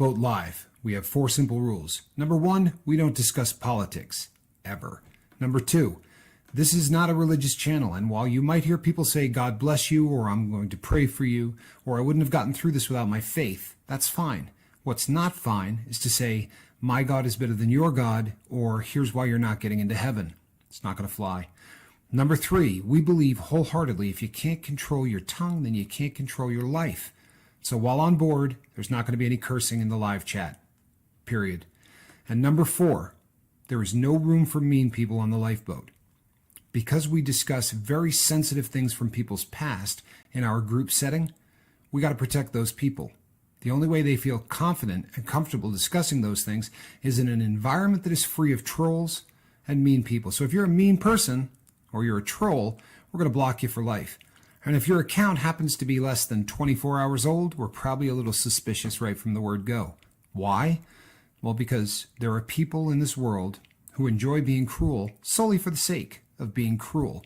Lifeboat Live, we have 4 simple rules. Number 1, we don't discuss politics, ever. Number 2, this is not a religious channel, and while you might hear people say, God bless you, or I'm going to pray for you, or I wouldn't have gotten through this without my faith, that's fine. What's not fine is to say, my God is better than your God, or here's why you're not getting into heaven. It's not going to fly. Number 3, we believe wholeheartedly if you can't control your tongue, then you can't control your life. So while on board, there's not going to be any cursing in the live chat, period. And number 4, there is no room for mean people on the lifeboat. Because we discuss very sensitive things from people's past in our group setting, we got to protect those people. The only way they feel confident and comfortable discussing those things is in an environment that is free of trolls and mean people. So if you're a mean person or you're a troll, we're going to block you for life. And if your account happens to be less than 24 hours old, we're probably a little suspicious right from the word go. Why? Well, because there are people in this world who enjoy being cruel solely for the sake of being cruel.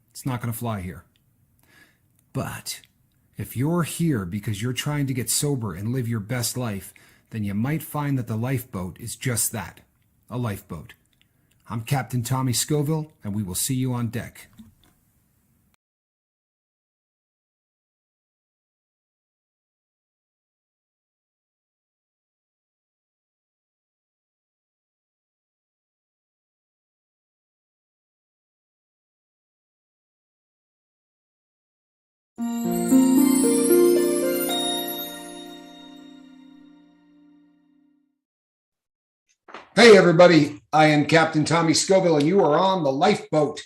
It's not going to fly here. But if you're here because you're trying to get sober and live your best life, then you might find that the lifeboat is just that, a lifeboat. I'm Captain Tommy Scoville, and we will see you on deck. Hey everybody, I am Captain Tommy Scoville and you are on the lifeboat.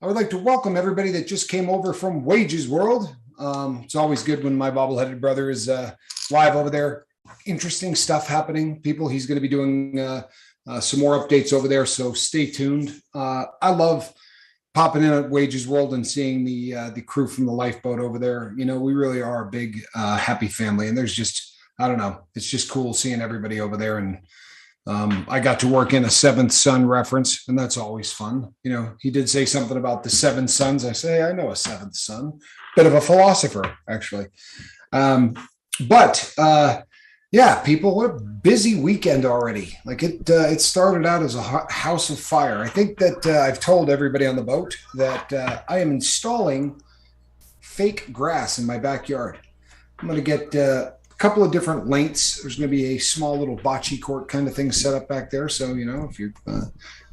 I would like to welcome everybody that just came over from Wages World. It's always good when my bobbleheaded brother is live over there. Interesting stuff happening. He's going to be doing some more updates over there, so stay tuned. I love popping in at Wages World and seeing the crew from the lifeboat over there. You know, we really are a big happy family, and there's just, I don't know, it's just cool seeing everybody over there. And I got to work in a Seventh Son reference, and that's always fun. You know, he did say something about the 7 sons. I say, I know a 7th son, bit of a philosopher, actually. Yeah, people, what a busy weekend already. Like it started out as a house of fire. I think that I've told everybody on the boat that I am installing fake grass in my backyard. I'm going to get couple of different lengths. There's going to be a small little bocce court kind of thing set up back there. So, you know, if you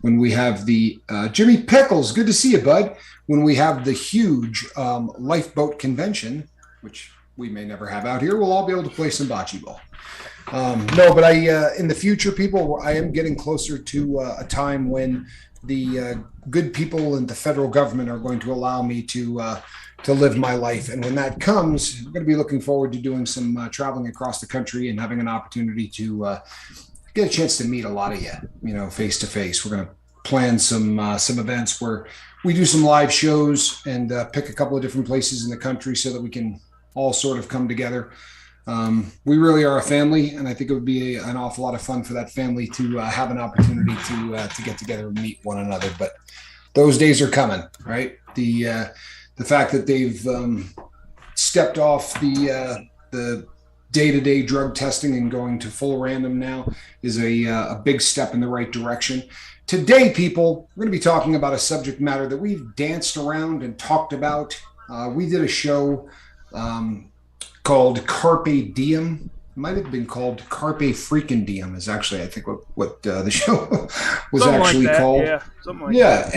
when we have the Jimmy Pickles, good to see you, bud. When we have the huge lifeboat convention, which we may never have out here, we'll all be able to play some bocce ball. No, but in the future, people, I am getting closer to a time when the good people in the federal government are going to allow me to live my life. And when that comes, I'm going to be looking forward to doing some traveling across the country and having an opportunity to get a chance to meet a lot of you, you know, face to face. We're going to plan some events where we do some live shows and pick a couple of different places in the country so that we can all sort of come together. We really are a family, and I think it would be an awful lot of fun for that family to have an opportunity to get together and meet one another. But those days are coming, right? The fact that they've stepped off the day-to-day drug testing and going to full random now is a big step in the right direction. Today, people, we're going to be talking about a subject matter that we've danced around and talked about. We did a show called Carpe Diem. It might have been called Carpe Freaking Diem is actually, I think, what the show was something actually like called. Yeah, something like that.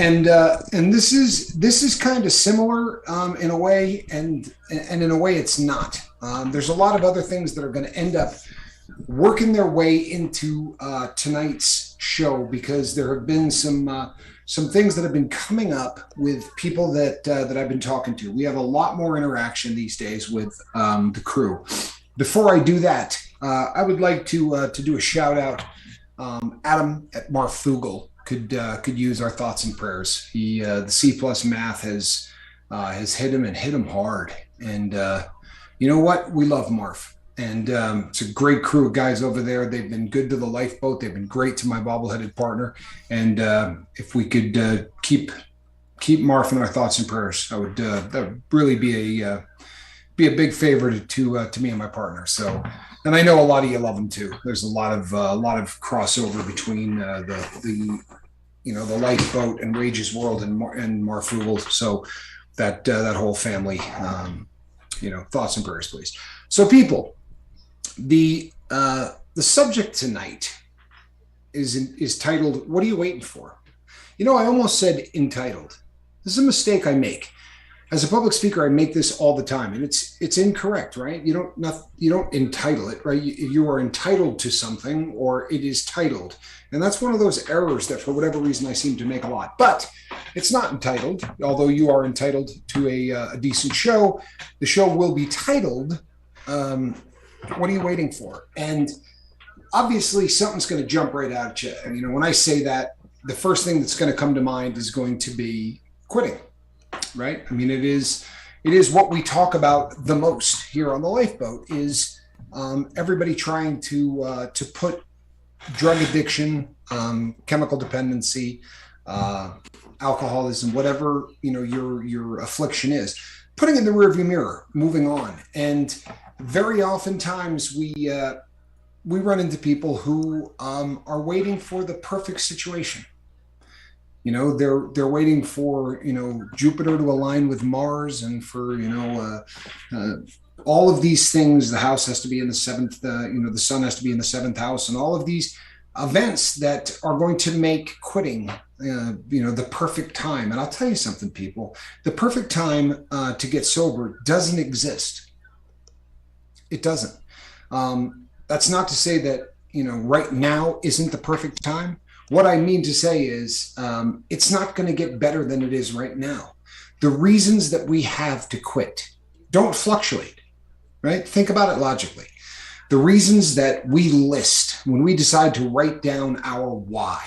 And this is kind of similar in a way, and in a way it's not. There's a lot of other things that are going to end up working their way into tonight's show, because there have been some things that have been coming up with people that I've been talking to. We have a lot more interaction these days with the crew. Before I do that, I would like to do a shout out. Adam at Marfugal could use our thoughts and prayers. The C+ math has hit him and hit him hard. And you know what? We love Marf. And it's a great crew of guys over there. They've been good to the lifeboat. They've been great to my bobbleheaded partner. And if we could keep Marf in our thoughts and prayers, that would really be be a big favor to me and my partner. So, and I know a lot of you love them too. There's a lot of crossover between the lifeboat and Wages World and Marfugal. So that whole family, thoughts and prayers, please. So, people, the subject tonight is titled, "What are you waiting for?" I almost said entitled. This is a mistake I make. As a public speaker, I make this all the time, and it's incorrect, right? You don't entitle it, right? You are entitled to something, or it is titled, and that's one of those errors that, for whatever reason, I seem to make a lot. But it's not entitled, although you are entitled to a decent show. The show will be titled, "What are you waiting for?" And obviously, something's going to jump right out at you. And when I say that, the first thing that's going to come to mind is going to be quitting. Right? I mean, it is what we talk about the most here on the Lifeboat is everybody trying to put drug addiction, chemical dependency, alcoholism, whatever your affliction is, putting it in the rearview mirror, moving on. And very oftentimes we run into people who are waiting for the perfect situation. They're waiting for, Jupiter to align with Mars, and for, all of these things. The house has to be in the seventh, the sun has to be in the seventh house, and all of these events that are going to make quitting, the perfect time. And I'll tell you something, people, the perfect time to get sober doesn't exist. It doesn't. That's not to say that, right now isn't the perfect time. What I mean to say is it's not going to get better than it is right now. The reasons that we have to quit don't fluctuate, right? Think about it logically. The reasons that we list when we decide to write down our why,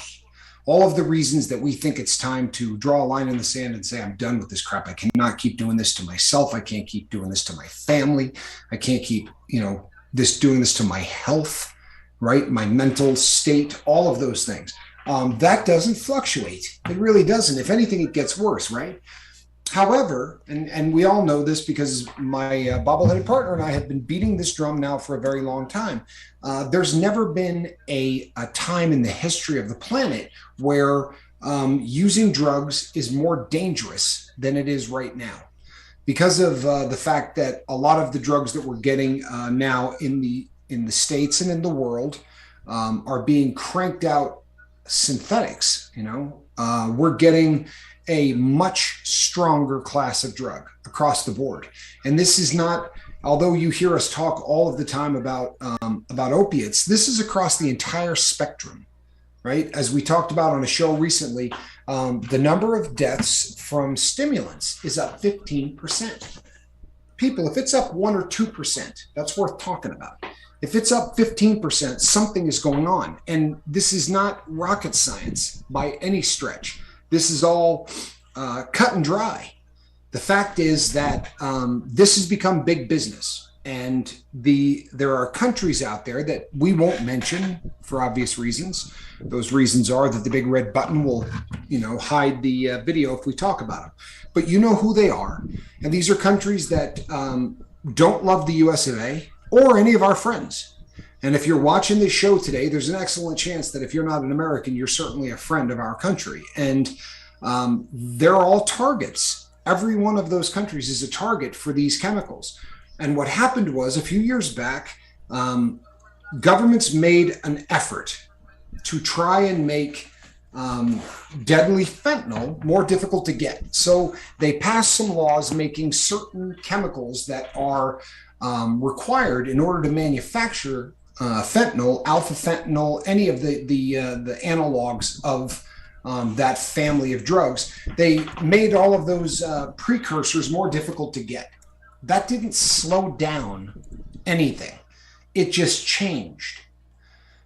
all of the reasons that we think it's time to draw a line in the sand and say, "I'm done with this crap. I cannot keep doing this to myself. I can't keep doing this to my family. I can't keep, doing this to my health, right? My mental state, all of those things." That doesn't fluctuate. It really doesn't. If anything, it gets worse, right? However, and we all know this because my bobbleheaded partner and I have been beating this drum now for a very long time. There's never been a time in the history of the planet where using drugs is more dangerous than it is right now, because of the fact that a lot of the drugs that we're getting now in the States and in the world are being cranked out synthetics. We're getting a much stronger class of drug across the board. And this is not, although you hear us talk all of the time about opiates, this is across the entire spectrum, right? As we talked about on a show recently, the number of deaths from stimulants is up 15%. People, if it's up 1 or 2%, that's worth talking about. If it's up 15%, something is going on. And this is not rocket science by any stretch. This is all cut and dry. The fact is that this has become big business. And there are countries out there that we won't mention for obvious reasons. Those reasons are that the big red button will, hide the video if we talk about them. But you know who they are. And these are countries that don't love the US of A, or any of our friends. And if you're watching this show today, there's an excellent chance that if you're not an American, you're certainly a friend of our country. And they're all targets. Every one of those countries is a target for these chemicals. And what happened was, a few years back, governments made an effort to try and make deadly fentanyl more difficult to get. So they passed some laws making certain chemicals that are required in order to manufacture fentanyl, alpha fentanyl, any of the analogs of that family of drugs. They made all of those precursors more difficult to get. That didn't slow down anything. It just changed.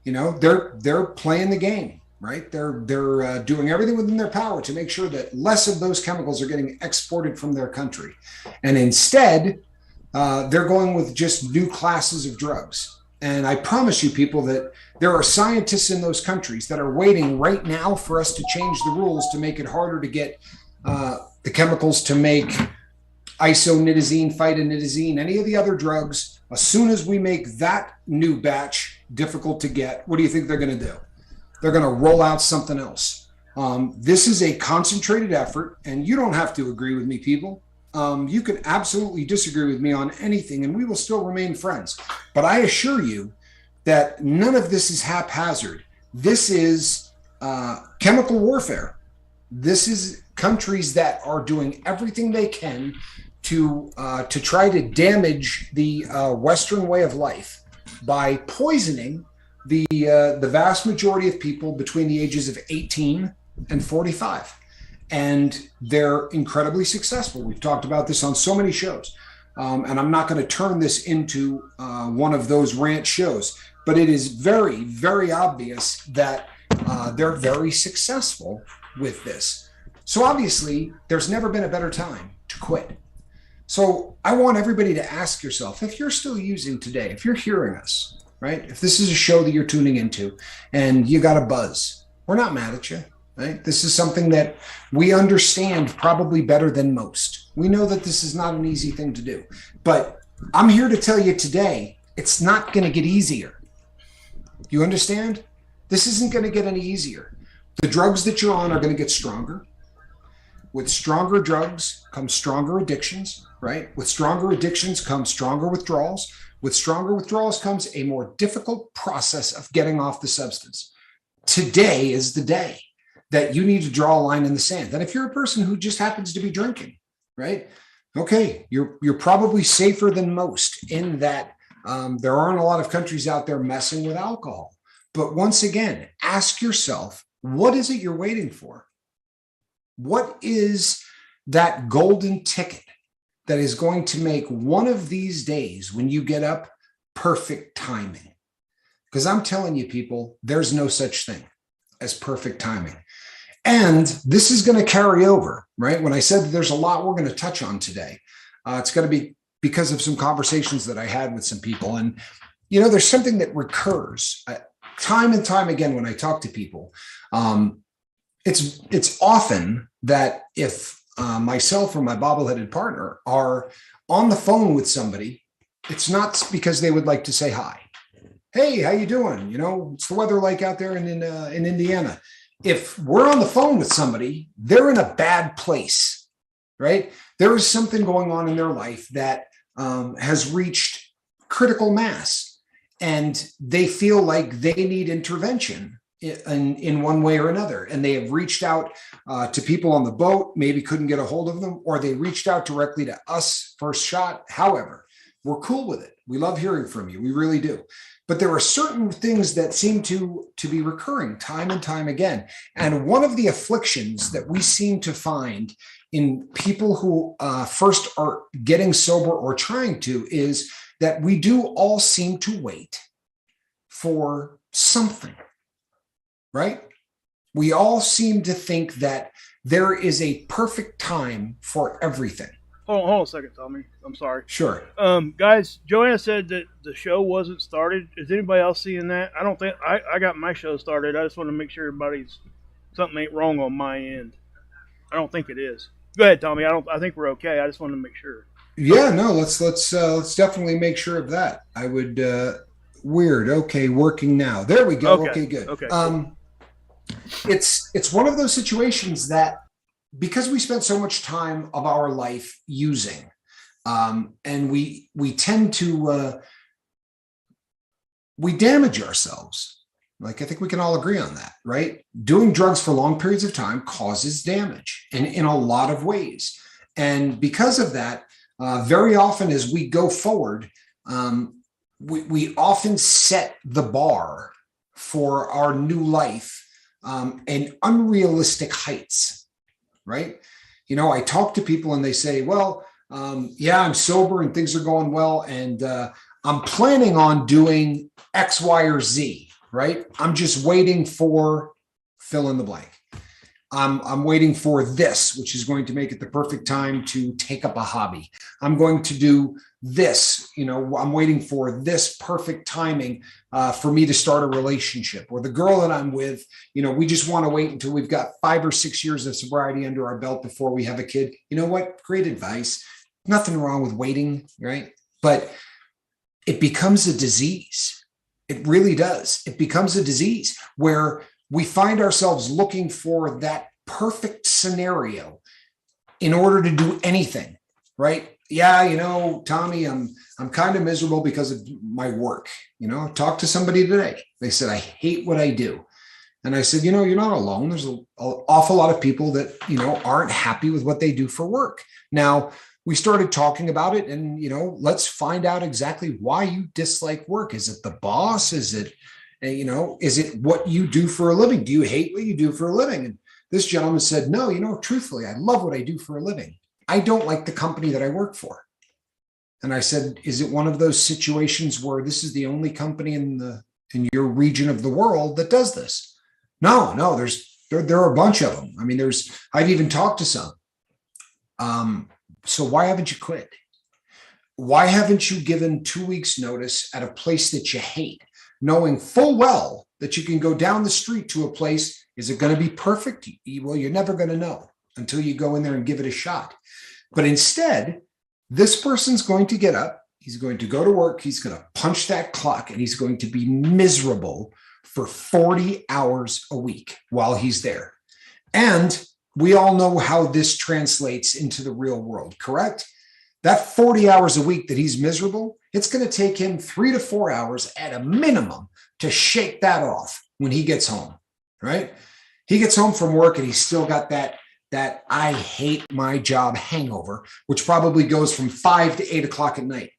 They're playing the game, right? They're doing everything within their power to make sure that less of those chemicals are getting exported from their country, and instead they're going with just new classes of drugs. And I promise you, people, that there are scientists in those countries that are waiting right now for us to change the rules to make it harder to get the chemicals to make isonitazine, phytonitazine, any of the other drugs, as soon as we make that new batch difficult to get, what do you think they're going to do? They're going to roll out something else. This is a concentrated effort, and you don't have to agree with me, people. You can absolutely disagree with me on anything, and we will still remain friends. But I assure you that none of this is haphazard. This is chemical warfare. This is countries that are doing everything they can to try to damage the Western way of life by poisoning the vast majority of people between the ages of 18 and 45. And they're incredibly successful. We've talked about this on so many shows. And I'm not going to turn this into one of those rant shows, but it is very, very obvious that they're very successful with this. So obviously, there's never been a better time to quit. So I want everybody to ask yourself, if you're still using today, if you're hearing us, right? If this is a show that you're tuning into and you got a buzz, we're not mad at you, right? This is something that we understand probably better than most. We know that this is not an easy thing to do, but I'm here to tell you today, it's not going to get easier. You understand? This isn't going to get any easier. The drugs that you're on are going to get stronger. With stronger drugs comes stronger addictions, right? With stronger addictions comes stronger withdrawals. With stronger withdrawals comes a more difficult process of getting off the substance. Today is the day that you need to draw a line in the sand. And if you're a person who just happens to be drinking, right? Okay, you're probably safer than most in that there aren't a lot of countries out there messing with alcohol. But once again, ask yourself, what is it you're waiting for? What is that golden ticket that is going to make one of these days when you get up perfect timing? Because I'm telling you, people, there's no such thing as perfect timing. And this is going to carry over, right? When I said there's a lot we're going to touch on today, it's going to be because of some conversations that I had with some people. And, you know, there's something that recurs time and time again when I talk to people. It's often that if myself or my bobbleheaded partner are on the phone with somebody, it's not because they would like to say hi. Hey, how you doing? You know, what's the weather like out there in Indiana? If we're on the phone with somebody, they're in a bad place, right? There is something going on in their life that has reached critical mass, and they feel like they need intervention in one way or another. And they have reached out to people on the boat, maybe couldn't get a hold of them, or they reached out directly to us first shot. However, we're cool with it. We love hearing from you. We really do. But there are certain things that seem to be recurring time and time again. And one of the afflictions that we seem to find in people who first are getting sober or trying to is that we do all seem to wait for something, right? We all seem to think that there is a perfect time for everything. Hold on a second, Tommy. I'm sorry. Sure. Guys, Joanna said that the show wasn't started. Is anybody else seeing that? I don't think I got my show started. I just want to make sure something ain't wrong on my end. I don't think it is. Go ahead, Tommy. I think we're okay. I just want to make sure. Yeah, no, let's definitely make sure of that. I would weird. Okay, working now. There we go. Okay, good. Okay. It's one of those situations that, because we spent so much time of our life using, and we tend to we damage ourselves. Like, I think we can all agree on that, right? Doing drugs for long periods of time causes damage in a lot of ways. And because of that, very often as we go forward, we often set the bar for our new life in unrealistic heights. Right? You know, I talk to people and they say, well, yeah, I'm sober and things are going well. And I'm planning on doing X, Y, or Z, right? I'm just waiting for fill in the blank. I'm waiting for this, which is going to make it the perfect time to take up a hobby. I'm going to do this, you know, I'm waiting for this perfect timing for me to start a relationship. Or the girl that I'm with, you know, we just want to wait until we've got 5 or 6 years of sobriety under our belt before we have a kid. You know what? Great advice. Nothing wrong with waiting, right? But it becomes a disease. It really does. It becomes a disease where we find ourselves looking for that perfect scenario in order to do anything, right? Yeah, Tommy, I'm kind of miserable because of my work. Talk to somebody today. They said, I hate what I do. And I said, you're not alone. There's an awful lot of people that, aren't happy with what they do for work. Now, we started talking about it and, let's find out exactly why you dislike work. Is it the boss? Is it what you do for a living? Do you hate what you do for a living? And this gentleman said, no, truthfully, I love what I do for a living. I don't like the company that I work for. And I said, is it one of those situations where this is the only company in your region of the world that does this? No, there are a bunch of them. I mean, I've even talked to some. So why haven't you quit? Why haven't you given 2 weeks notice at a place that you hate, knowing full well that you can go down the street to a place? Is it going to be perfect? Well, you're never going to know until you go in there and give it a shot. But instead, this person's going to get up. He's going to go to work. He's going to punch that clock and he's going to be miserable for 40 hours a week while he's there. And we all know how this translates into the real world, correct? That 40 hours a week that he's miserable, it's going to take him 3 to 4 hours at a minimum to shake that off when he gets home, right? He gets home from work and he's still got that I hate my job hangover, which probably goes from 5 to 8 o'clock at night.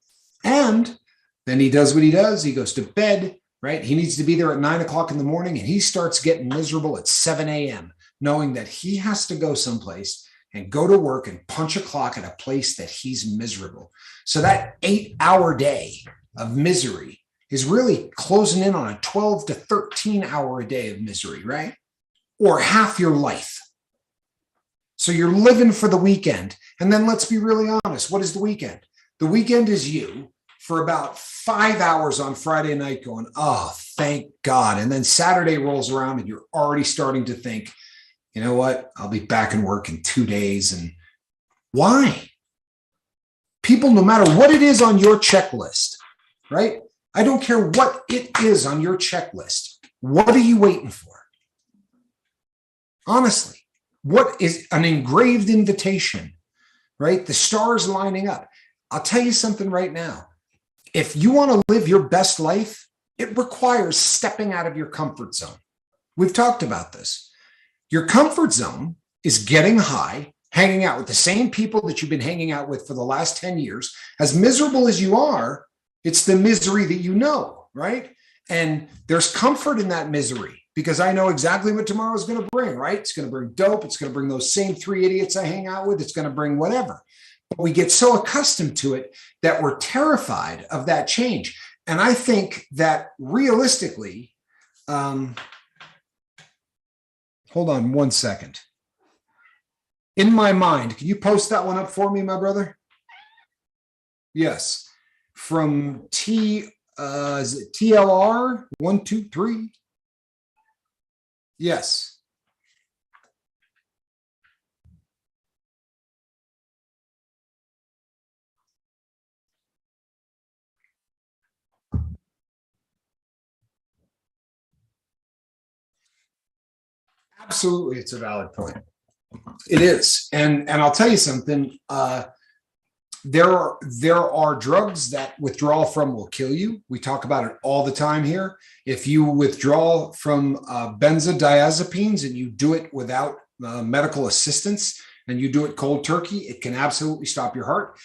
And then he does what he does. He goes to bed, right? He needs to be there at 9 o'clock in the morning and he starts getting miserable at 7 a.m., knowing that he has to go someplace and go to work and punch a clock at a place that he's miserable. So that 8-hour day of misery is really closing in on a 12 to 13 hour a day of misery, right? Or half your life. So you're living for the weekend. And then let's be really honest. What is the weekend? The weekend is you for about 5 hours on Friday night going, oh, thank God. And then Saturday rolls around and you're already starting to think, you know what? I'll be back in work in 2 days. And why? People, no matter what it is on your checklist, right? I don't care what it is on your checklist. What are you waiting for? Honestly, what is an engraved invitation, right? The stars lining up. I'll tell you something right now. If you want to live your best life, it requires stepping out of your comfort zone. We've talked about this. Your comfort zone is getting high, hanging out with the same people that you've been hanging out with for the last 10 years. As miserable as you are, it's the misery that you know, right? And there's comfort in that misery because I know exactly what tomorrow is going to bring, right? It's going to bring dope. It's going to bring those same 3 idiots I hang out with. It's going to bring whatever. But we get so accustomed to it that we're terrified of that change. And I think that realistically, hold on 1 second. In my mind, can you post that one up for me, my brother? Yes. From is it TLR 123? Yes. Absolutely, it's a valid point. It is, and I'll tell you something. There are drugs that withdrawal from will kill you. We talk about it all the time here. If you withdraw from benzodiazepines and you do it without medical assistance and you do it cold turkey, it can absolutely stop your heart.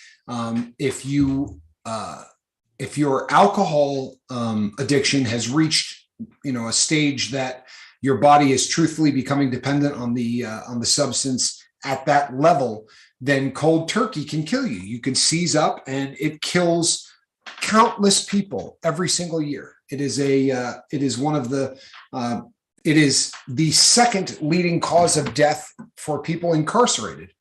If your alcohol addiction has reached a stage that your body is truthfully becoming dependent on the substance at that level, then cold turkey can kill you. You can seize up and it kills countless people every single year. It is the second leading cause of death for people incarcerated.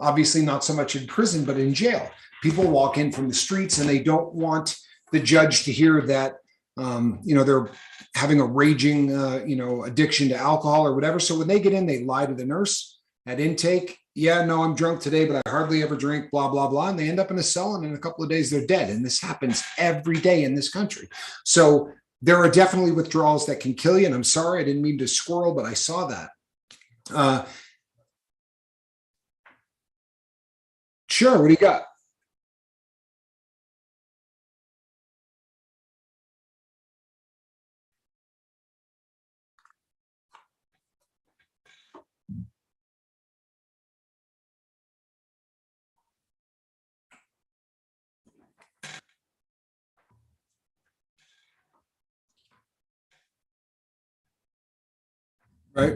Obviously not so much in prison, but in jail. People walk in from the streets and they don't want the judge to hear that, they're having a raging, addiction to alcohol or whatever. So when they get in, they lie to the nurse at intake. yeah, no, I'm drunk today, but I hardly ever drink, blah, blah, blah. And they end up in a cell, and in a couple of days, they're dead. And this happens every day in this country. So there are definitely withdrawals that can kill you. And I'm sorry, I didn't mean to squirrel, but I saw that. Uh, sure. What do you got? Right.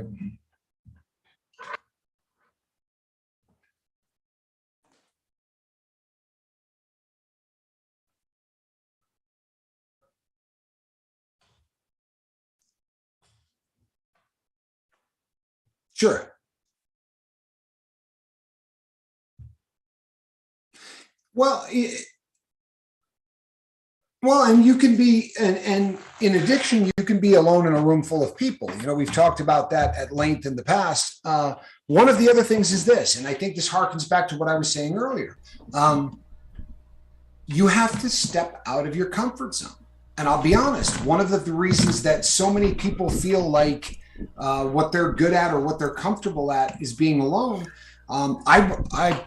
Sure. Well, well, and you can be, and in addiction, you can be alone in a room full of people. You know, we've talked about that at length in the past. One of the other things is this, and I think this harkens back to what I was saying earlier. Um, you have to step out of your comfort zone. And I'll be honest, one of the reasons that so many people feel like what they're good at or what they're comfortable at is being alone. I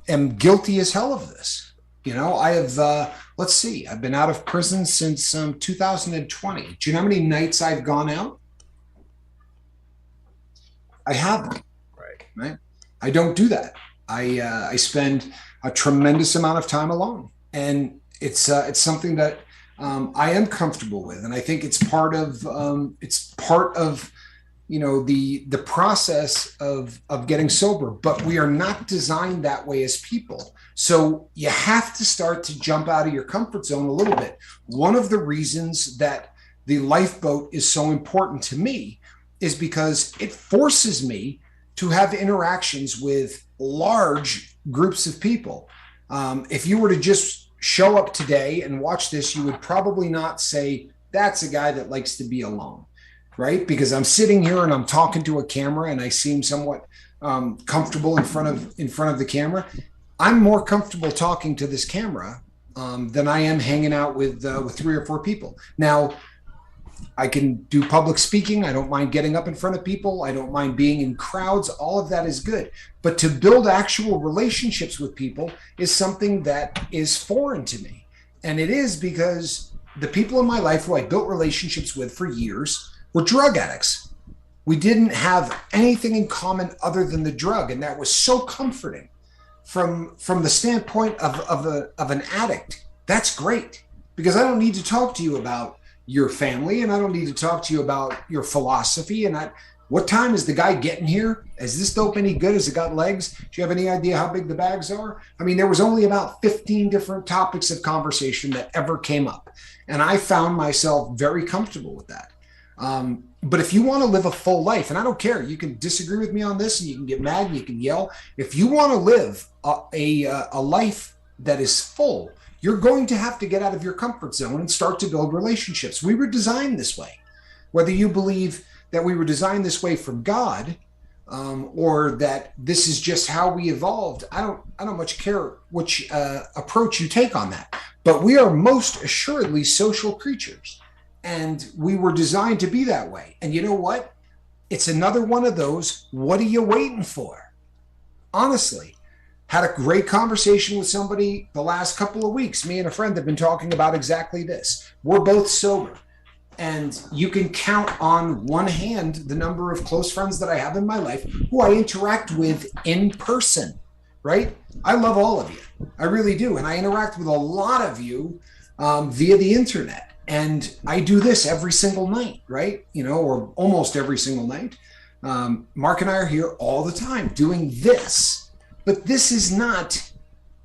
am guilty as hell of this. You know, I have, let's see, I've been out of prison since 2020. Do you know how many nights I've gone out? I haven't, Right. right? I don't do that. I spend a tremendous amount of time alone, and it's something that I am comfortable with, and I think it's part of the process of getting sober. But we are not designed that way as people, so you have to start to jump out of your comfort zone a little bit. One of the reasons that the lifeboat is so important to me is because it forces me to have interactions with large groups of people. If you were to just show up today and watch this, you would probably not say, that's a guy that likes to be alone, right? Because I'm sitting here and I'm talking to a camera and I seem somewhat comfortable in front of the camera. I'm more comfortable talking to this camera than I am hanging out with three or four people. Now, I can do public speaking. I don't mind getting up in front of people. I don't mind being in crowds. All of that is good. But to build actual relationships with people is something that is foreign to me. And it is because the people in my life who I built relationships with for years were drug addicts. We didn't have anything in common other than the drug. And that was so comforting from the standpoint of an addict. That's great because I don't need to talk to you about your family, and I don't need to talk to you about your philosophy. What time is the guy getting here? Is this dope any good? Has it got legs? Do you have any idea how big the bags are? I mean, there was only about 15 different topics of conversation that ever came up. And I found myself very comfortable with that. But if you want to live a full life, and I don't care, you can disagree with me on this and you can get mad and you can yell. If you want to live a life that is full, you're going to have to get out of your comfort zone and start to build relationships. We were designed this way. Whether you believe that we were designed this way from God, or that this is just how we evolved, I don't much care which approach you take on that. But we are most assuredly social creatures, and we were designed to be that way. And you know what? It's another one of those. What are you waiting for? Honestly, had a great conversation with somebody the last couple of weeks. Me and a friend have been talking about exactly this. We're both sober. And you can count on one hand the number of close friends that I have in my life who I interact with in person, right? I love all of you. I really do. And I interact with a lot of you via the internet. And I do this every single night, right? Or almost every single night. Mark and I are here all the time doing this. But this is not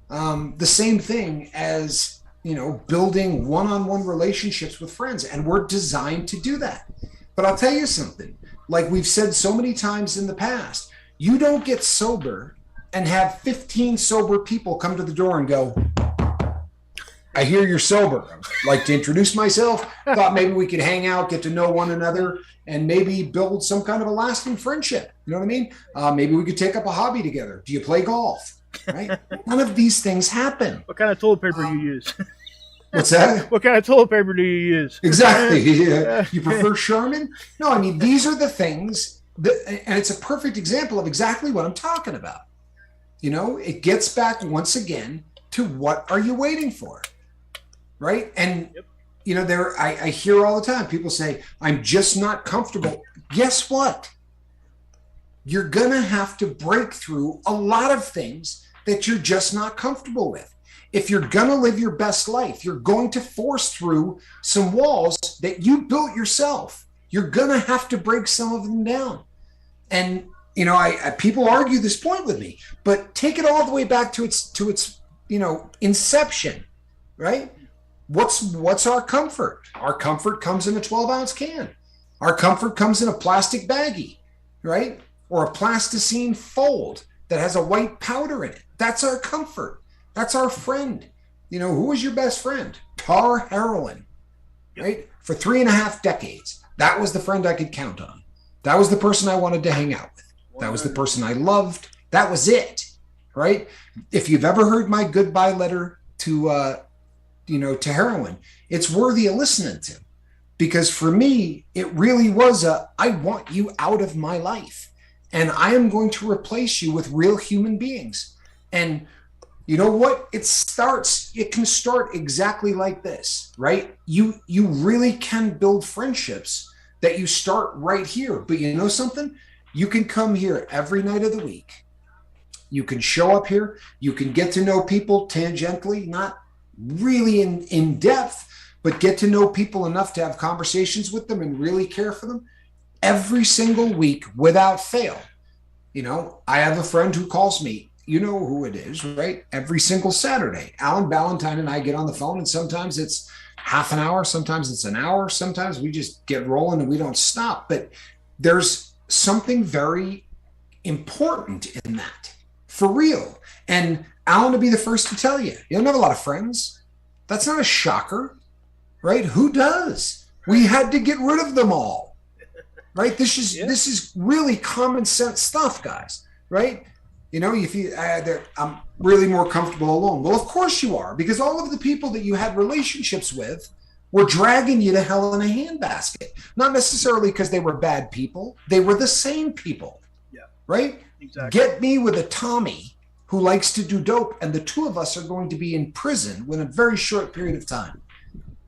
the same thing as building one-on-one relationships with friends. And we're designed to do that. But I'll tell you something, like we've said so many times in the past, you don't get sober and have 15 sober people come to the door and go, I hear you're sober. I'd like to introduce myself. Thought maybe we could hang out, get to know one another, and maybe build some kind of a lasting friendship. You know what I mean? Maybe we could take up a hobby together. Do you play golf? Right? None of these things happen. What kind of toilet paper do you use? What's that? What kind of toilet paper do you use? Exactly. You prefer Sherman? No, I mean, these are the things that, and it's a perfect example of exactly what I'm talking about. You know, it gets back once again to what are you waiting for? Right? And, you know, I hear all the time people say, I'm just not comfortable. Guess what? You're going to have to break through a lot of things that you're just not comfortable with. If you're going to live your best life, you're going to force through some walls that you built yourself. You're going to have to break some of them down. And, you know, people argue this point with me, but take it all the way back to its, you know, inception, right? What's our comfort? Our comfort comes in a 12-ounce can. Our comfort comes in a plastic baggie, right? Or a plasticine fold that has a white powder in it. That's our comfort. That's our friend. You know, who was your best friend? Tar heroin, right? For 3.5 decades. That was the friend I could count on. That was the person I wanted to hang out with. That was the person I loved. That was it, right? If you've ever heard my goodbye letter to, to heroin, it's worthy of listening to. Because for me, it really was I want you out of my life. And I am going to replace you with real human beings. And you know what? It can start exactly like this, right? You really can build friendships that you start right here. But you know something? You can come here every night of the week. You can show up here. You can get to know people tangentially, not really in depth, but get to know people enough to have conversations with them and really care for them every single week without fail. You know, I have a friend who calls me. You know who it is, right? Every single Saturday, Alan Ballantyne and I get on the phone, and sometimes it's half an hour, sometimes it's an hour, sometimes we just get rolling and we don't stop. But there's something very important in that, for real. And Alan will be the first to tell you, you don't have a lot of friends. That's not a shocker, right? Who does? We had to get rid of them all, right? This is really common sense stuff, guys, right? You know, if you, I'm really more comfortable alone. Well, of course you are, because all of the people that you had relationships with were dragging you to hell in a handbasket. Not necessarily because they were bad people. They were the same people. Yeah. Right? Exactly. Get me with a Tommy who likes to do dope, and the two of us are going to be in prison within a very short period of time.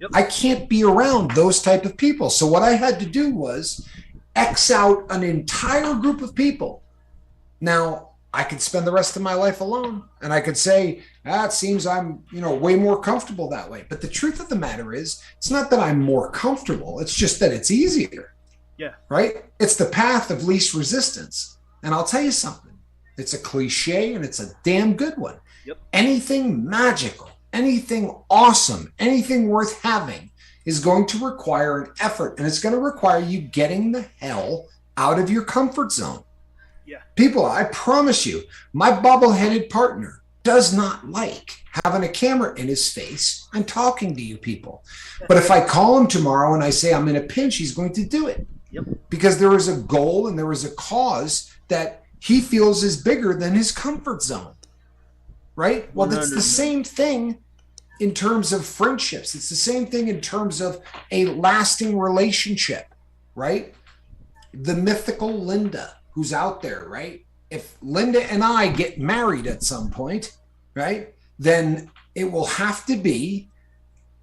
Yep. I can't be around those type of people. So what I had to do was X out an entire group of people. Now, I could spend the rest of my life alone, and I could say, it seems I'm, way more comfortable that way. But the truth of the matter is, it's not that I'm more comfortable. It's just that it's easier. Yeah. Right? It's the path of least resistance. And I'll tell you something. It's a cliche, and it's a damn good one. Yep. Anything magical, anything awesome, anything worth having is going to require an effort, and it's going to require you getting the hell out of your comfort zone. Yeah. People, I promise you, my bobble-headed partner does not like having a camera in his face and talking to you people. But if I call him tomorrow and I say I'm in a pinch, he's going to do it. Yep. Because there is a goal and there is a cause that he feels is bigger than his comfort zone. Right? Well, it's the same thing in terms of friendships. It's the same thing in terms of a lasting relationship, right? The mythical Linda, who's out there, right? If Linda and I get married at some point, right, then it will have to be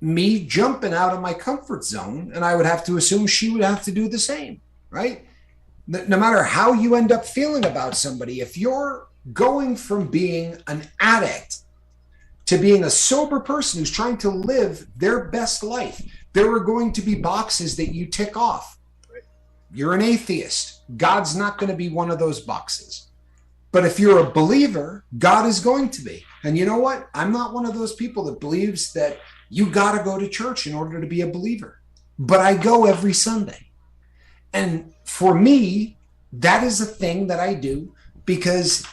me jumping out of my comfort zone, and I would have to assume she would have to do the same, right? No matter how you end up feeling about somebody, if you're going from being an addict to being a sober person who's trying to live their best life, there are going to be boxes that you tick off. You're an atheist. God's not going to be one of those boxes. But if you're a believer, God is going to be. And you know what? I'm not one of those people that believes that you got to go to church in order to be a believer. But I go every Sunday. And for me, that is a thing that I do because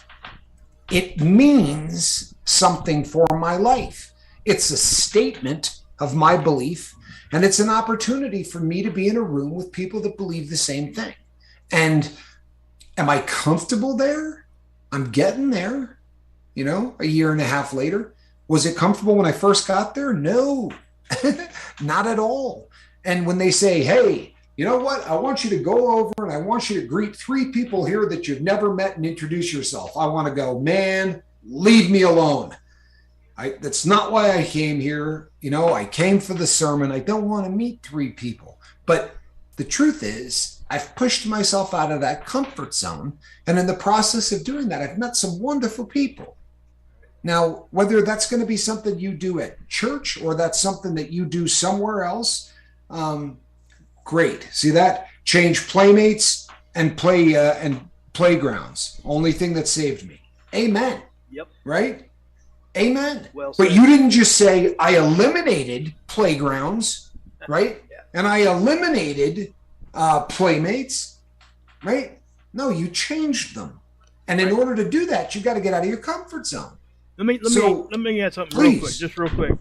it means something for my life. It's a statement of my belief, and it's an opportunity for me to be in a room with people that believe the same thing. And am I comfortable there? I'm getting there, a year and a half later. Was it comfortable when I first got there? No, not at all. And when they say, hey, you know what? I want you to go over and I want you to greet 3 people here that you've never met and introduce yourself. I want to go, man, leave me alone. That's not why I came here. I came for the sermon. I don't want to meet 3 people. But the truth is, I've pushed myself out of that comfort zone. And in the process of doing that, I've met some wonderful people. Now, whether that's going to be something you do at church or that's something that you do somewhere else, great. See that? Change playmates and playgrounds. Only thing that saved me. Amen. Yep. Right? Amen. Well said. But you didn't just say, I eliminated playgrounds, right? Yeah. And I eliminated playmates, right? No, you changed them. And in order to do that, you got to get out of your comfort zone. Let me add something real quick.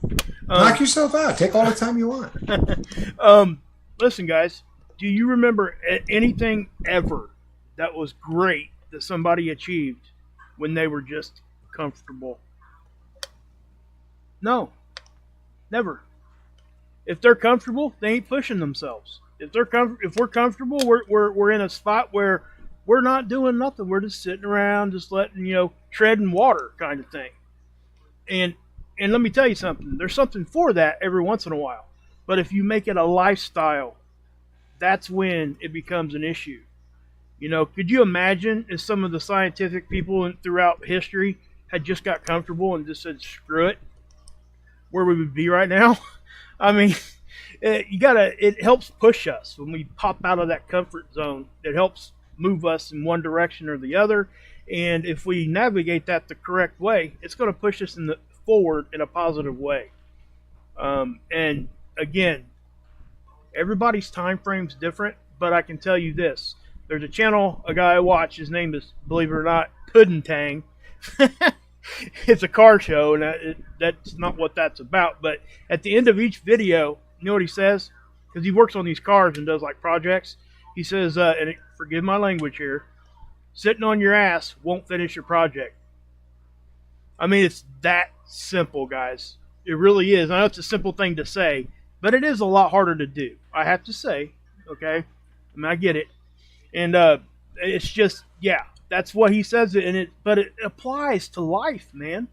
Knock yourself out. Take all the time you want. Listen, guys, do you remember anything ever that was great that somebody achieved when they were just comfortable? No, never. If they're comfortable, they ain't pushing themselves. If we're comfortable, we're in a spot where we're not doing nothing. We're just sitting around, just letting treading water kind of thing. And let me tell you something. There's something for that every once in a while. But if you make it a lifestyle, that's when it becomes an issue. Could you imagine if some of the scientific people throughout history had just got comfortable and just said, screw it, where we would be right now? I mean, it helps push us when we pop out of that comfort zone. It helps move us in one direction or the other. And if we navigate that the correct way, it's going to push us forward in a positive way. And again, everybody's time frame's different, but I can tell you this. There's a channel, a guy I watch, his name is, believe it or not, Puddin' Tang. It's a car show, and that's not what that's about. But at the end of each video, you know what he says? Because he works on these cars and does like projects. He says, forgive my language here, sitting on your ass won't finish your project. I mean, it's that simple, guys. It really is. I know it's a simple thing to say, but it is a lot harder to do, I have to say. Okay? I mean, I get it. And it's just, yeah, that's what he says. But it applies to life, man.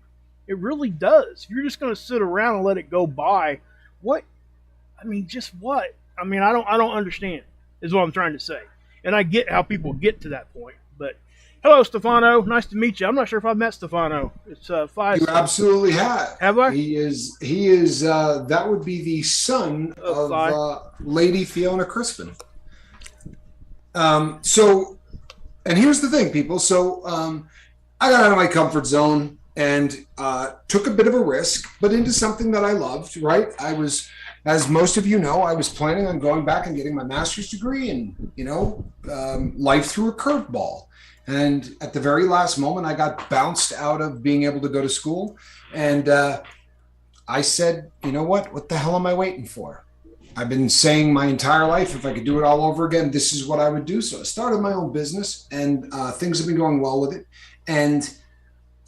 It really does. If you're just going to sit around and let it go by, what? I mean, just what? I mean, I don't understand, is what I'm trying to say. And I get how people get to that point. But hello, Stefano. Nice to meet you. I'm not sure if I've met Stefano. It's 5. You absolutely have. Have I? He is. That would be the son of Lady Fiona Crispin. And here's the thing, people. So I got out of my comfort zone and took a bit of a risk, but into something that I loved, right? I was, as most of you know, I was planning on going back and getting my master's degree, and, life threw a curveball. And at the very last moment, I got bounced out of being able to go to school. And I said, you know what the hell am I waiting for? I've been saying my entire life, if I could do it all over again, this is what I would do. So I started my own business, and things have been going well with it. And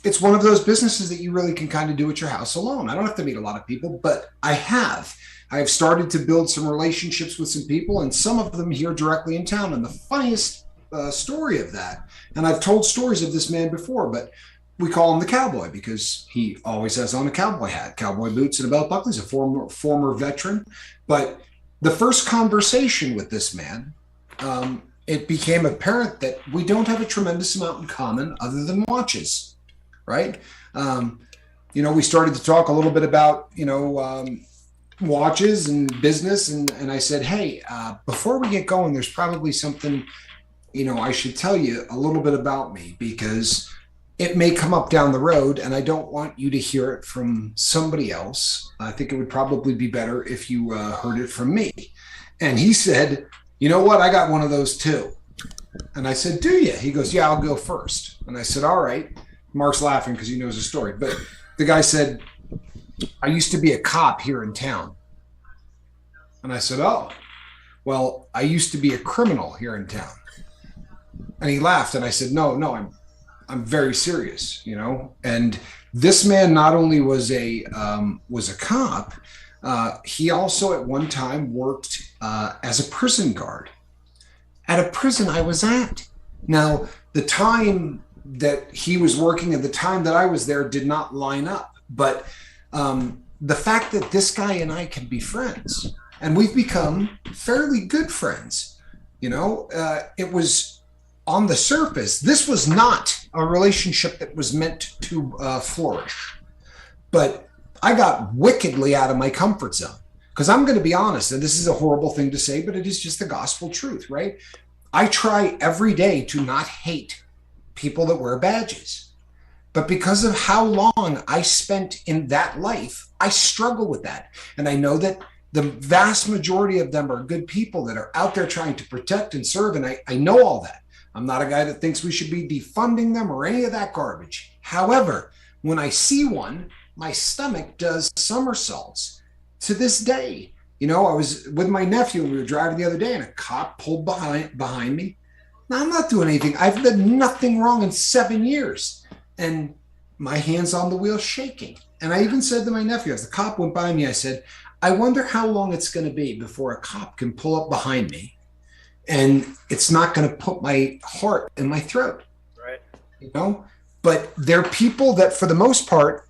it's one of those businesses that you really can kind of do at your house alone. I don't have to meet a lot of people, but I have. I have started to build some relationships with some people, and some of them here directly in town. And the funniest story of that, and I've told stories of this man before, but we call him the cowboy because he always has on a cowboy hat, cowboy boots, and a belt buckle. He's a former veteran. But the first conversation with this man, it became apparent that we don't have a tremendous amount in common other than watches, right? We started to talk a little bit about, watches and business. And I said, hey, before we get going, there's probably something, I should tell you a little bit about me, because it may come up down the road and I don't want you to hear it from somebody else. I think it would probably be better if you heard it from me. And he said, you know what? I got one of those too. And I said, do you? He goes, yeah, I'll go first. And I said, all right. Mark's laughing because he knows the story. But the guy said, I used to be a cop here in town. And I said, oh, well, I used to be a criminal here in town. And he laughed and I said, no, no, I'm very serious, you know. And this man not only was a cop, he also at one time worked as a prison guard at a prison I was at. Now, the time that he was working and the time that I was there did not line up, but the fact that this guy and I can be friends, and we've become fairly good friends, you know, it was on the surface. This was not a relationship that was meant to flourish, but I got wickedly out of my comfort zone. Because I'm going to be honest, and this is a horrible thing to say, but it is just the gospel truth, right? I try every day to not hate people that wear badges. But because of how long I spent in that life, I struggle with that. And I know that the vast majority of them are good people that are out there trying to protect and serve. And I know all that. I'm not a guy that thinks we should be defunding them or any of that garbage. However, when I see one, my stomach does somersaults to this day. You know, I was with my nephew and we were driving the other day and a cop pulled behind me. Now, I'm not doing anything. I've done nothing wrong in 7 years. And my hands on the wheel shaking. And I even said to my nephew, as the cop went by me, I said, I wonder how long it's going to be before a cop can pull up behind me and it's not going to put my heart in my throat. Right. You know, but they're people that for the most part,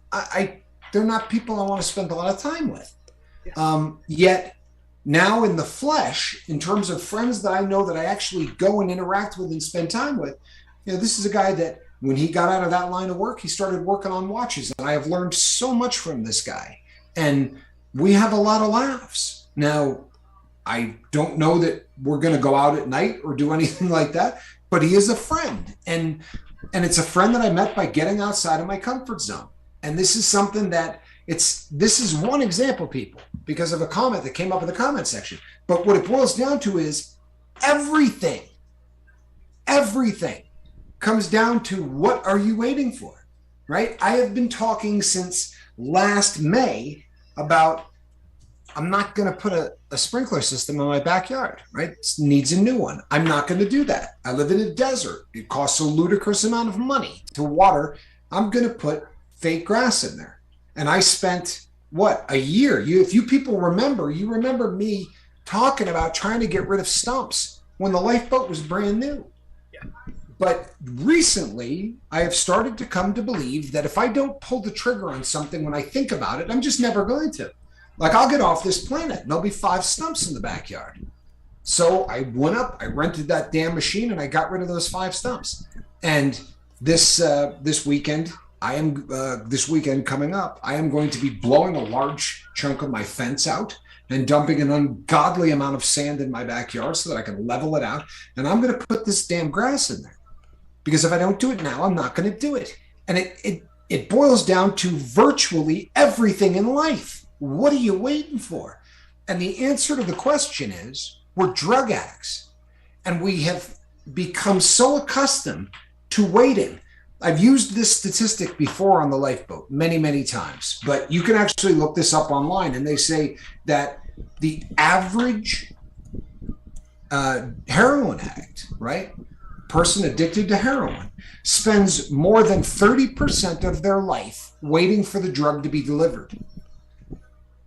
they're not people I want to spend a lot of time with. Yeah. Yet now in the flesh, in terms of friends that I know that I actually go and interact with and spend time with, you know, this is a guy that when he got out of that line of work, he started working on watches. And I have learned so much from this guy. And we have a lot of laughs. Now, I don't know that we're going to go out at night or do anything like that, but he is a friend. And it's a friend that I met by getting outside of my comfort zone. And this is something that this is one example, people, because of a comment that came up in the comment section. But what it boils down to is everything comes down to what are you waiting for, right? I have been talking since last May about I'm not going to put a sprinkler system in my backyard, right? It needs a new one. I'm not going to do that. I live in a desert. It costs a ludicrous amount of money to water. I'm going to put fake grass in there. And I spent, a year? If you people remember, you remember me talking about trying to get rid of stumps when the lifeboat was brand new. Yeah. But recently, I have started to come to believe that if I don't pull the trigger on something when I think about it, I'm just never going to. Like, I'll get off this planet and there'll be 5 stumps in the backyard. So I went up, I rented that damn machine, and I got rid of those 5 stumps. And this weekend, this weekend coming up, I am going to be blowing a large chunk of my fence out and dumping an ungodly amount of sand in my backyard so that I can level it out. And I'm going to put this damn grass in there. Because if I don't do it now, I'm not going to do it. And it boils down to virtually everything in life. What are you waiting for? And the answer to the question is, we're drug addicts. And we have become so accustomed to waiting. I've used this statistic before on the lifeboat many, many times, but you can actually look this up online. And they say that the average heroin addict, right? Person addicted to heroin spends more than 30% of their life waiting for the drug to be delivered.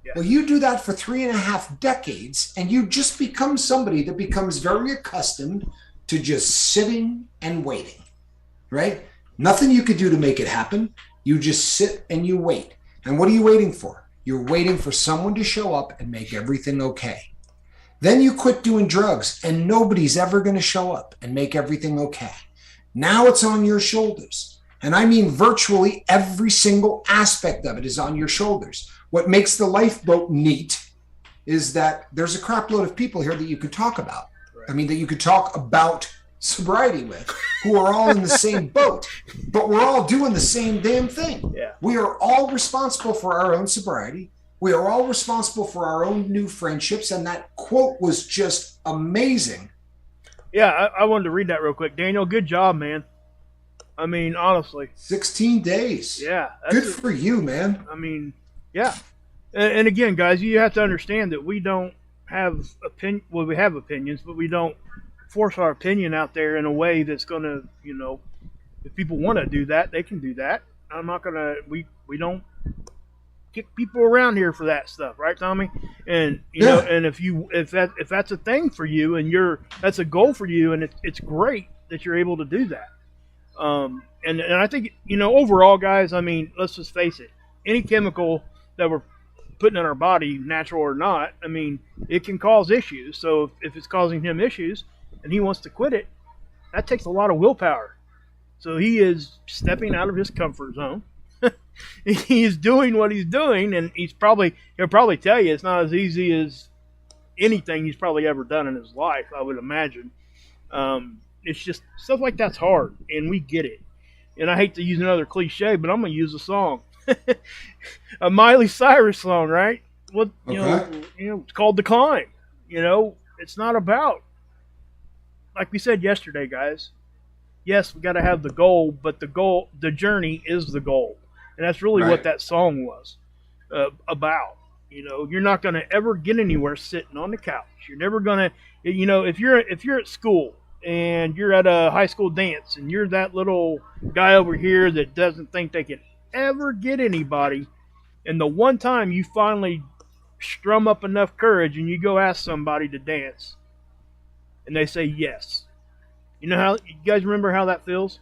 Yeah. Well, you do that for 3.5 decades, and you just become somebody that becomes very accustomed to just sitting and waiting, right? Nothing you could do to make it happen. You just sit and you wait. And what are you waiting for? You're waiting for someone to show up and make everything okay. Then you quit doing drugs and nobody's ever going to show up and make everything okay. Now it's on your shoulders. And I mean virtually every single aspect of it is on your shoulders. What makes the lifeboat neat is that there's a crap load of people here that you could talk about. Right. I mean, that you could talk about sobriety with, who are all in the same boat, but we're all doing the same damn thing. Yeah. We are all responsible for our own sobriety. We are all responsible for our own new friendships. And that quote was just amazing. Yeah, I wanted to read that real quick. Daniel, good job, man. I mean, honestly. 16 days. Yeah. Good for you, man. I mean, Yeah. And again, guys, you have to understand that we don't have opinion. Well, we have opinions, but we don't force our opinion out there in a way that's going to, if people want to do that, they can do that. I'm not gonna. We don't kick people around here for that stuff, right, Tommy? And Yeah, and if that's a thing for you, and that's a goal for you, and it's great that you're able to do that. And I think overall, guys. I mean, let's just face it. Any chemical that we're putting in our body, natural or not, I mean, it can cause issues. So if it's causing him issues, and he wants to quit it, that takes a lot of willpower. So he is stepping out of his comfort zone. He's doing what he's doing, and he'll probably tell you it's not as easy as anything he's probably ever done in his life. I would imagine. It's just stuff like that's hard, and we get it. And I hate to use another cliche, but I'm gonna use a song, a Miley Cyrus song, right? What okay, it's called "The Climb." It's not about, like we said yesterday, guys. Yes, we got to have the goal, but the journey is the goal, and that's really what right. that song was about. You're not going to ever get anywhere sitting on the couch. You're never going to, if you're at school and you're at a high school dance and you're that little guy over here that doesn't think they can ever get anybody, and the one time you finally strum up enough courage and you go ask somebody to dance, and they say yes. How you guys remember how that feels?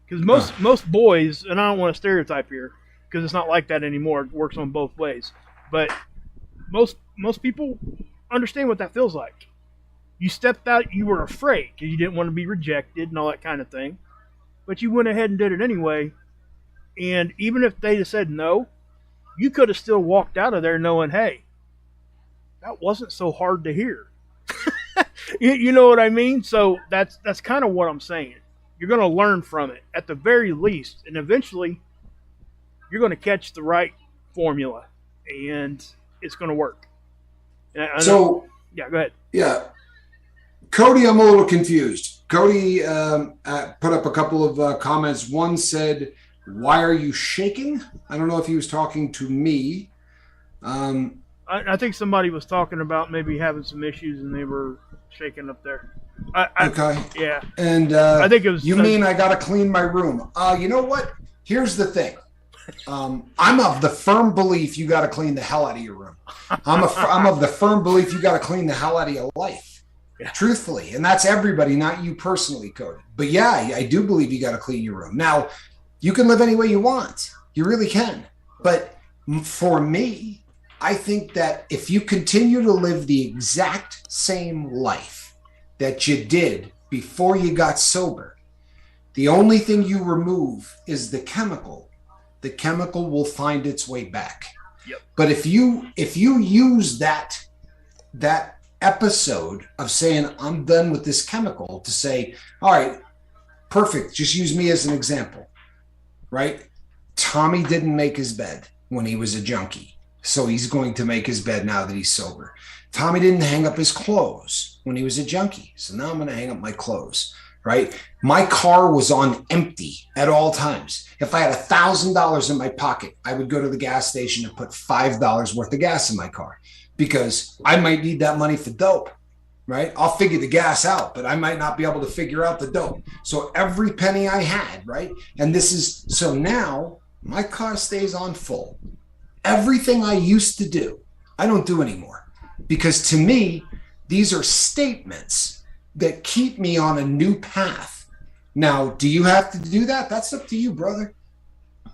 Because Uh, most boys, and I don't want to stereotype here, because it's not like that anymore. It works on both ways. But most people understand what that feels like. You stepped out, you were afraid because you didn't want to be rejected and all that kind of thing. But you went ahead and did it anyway. And even if they just said no, you could have still walked out of there knowing, hey, that wasn't so hard to hear. You know what I mean? So that's kind of what I'm saying. You're going to learn from it at the very least, and eventually you're going to catch the right formula, and it's going to work. And I know. so Yeah, go ahead. yeah, Cody, I'm a little confused. Cody put up a couple of comments. One said, "Why are you shaking?" I don't know if he was talking to me. Um, I think somebody was talking about maybe having some issues, and they were shaking up there. okay. Yeah, And I think it was. you mean I got to clean my room? You know what? Here's the thing. I'm of the firm belief you got to clean the hell out of your room. I'm of the firm belief you got to clean the hell out of your life, Yeah. truthfully. And that's everybody, not you personally, Cody. But yeah, I do believe you got to clean your room. Now, you can live any way you want. You really can. But for me, I think that if you continue to live the exact same life that you did before you got sober, the only thing you remove is the chemical. The chemical will find its way back. Yep. But if you use that episode of saying I'm done with this chemical to say, all right, perfect, just use me as an example, right? Tommy didn't make his bed when he was a junkie, so he's going to make his bed now that he's sober. Tommy didn't hang up his clothes when he was a junkie, so now I'm going to hang up my clothes, right? My car was on empty at all times. If I had $1,000 in my pocket, I would go to the gas station and put $5 worth of gas in my car because I might need that money for dope, right? I'll figure the gas out, but I might not be able to figure out the dope. So every penny I had, right? And so now my car stays on full. Everything I used to do, I don't do anymore because to me, these are statements that keep me on a new path. Now, do you have to do that? That's up to you, brother.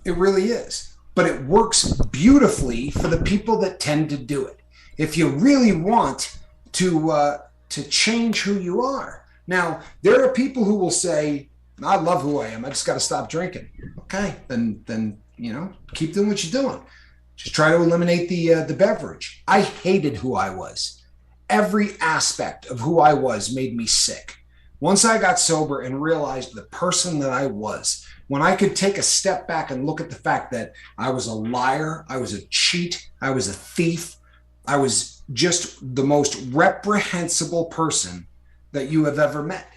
It really is. But it works beautifully for the people that tend to do it. If you really want to change who you are. Now, there are people who will say, I love who I am. I just got to stop drinking. Okay, then keep doing what you're doing. Just try to eliminate the beverage. I hated who I was. Every aspect of who I was made me sick. Once I got sober and realized the person that I was, when I could take a step back and look at the fact that I was a liar, I was a cheat, I was a thief, I was just the most reprehensible person that you have ever met.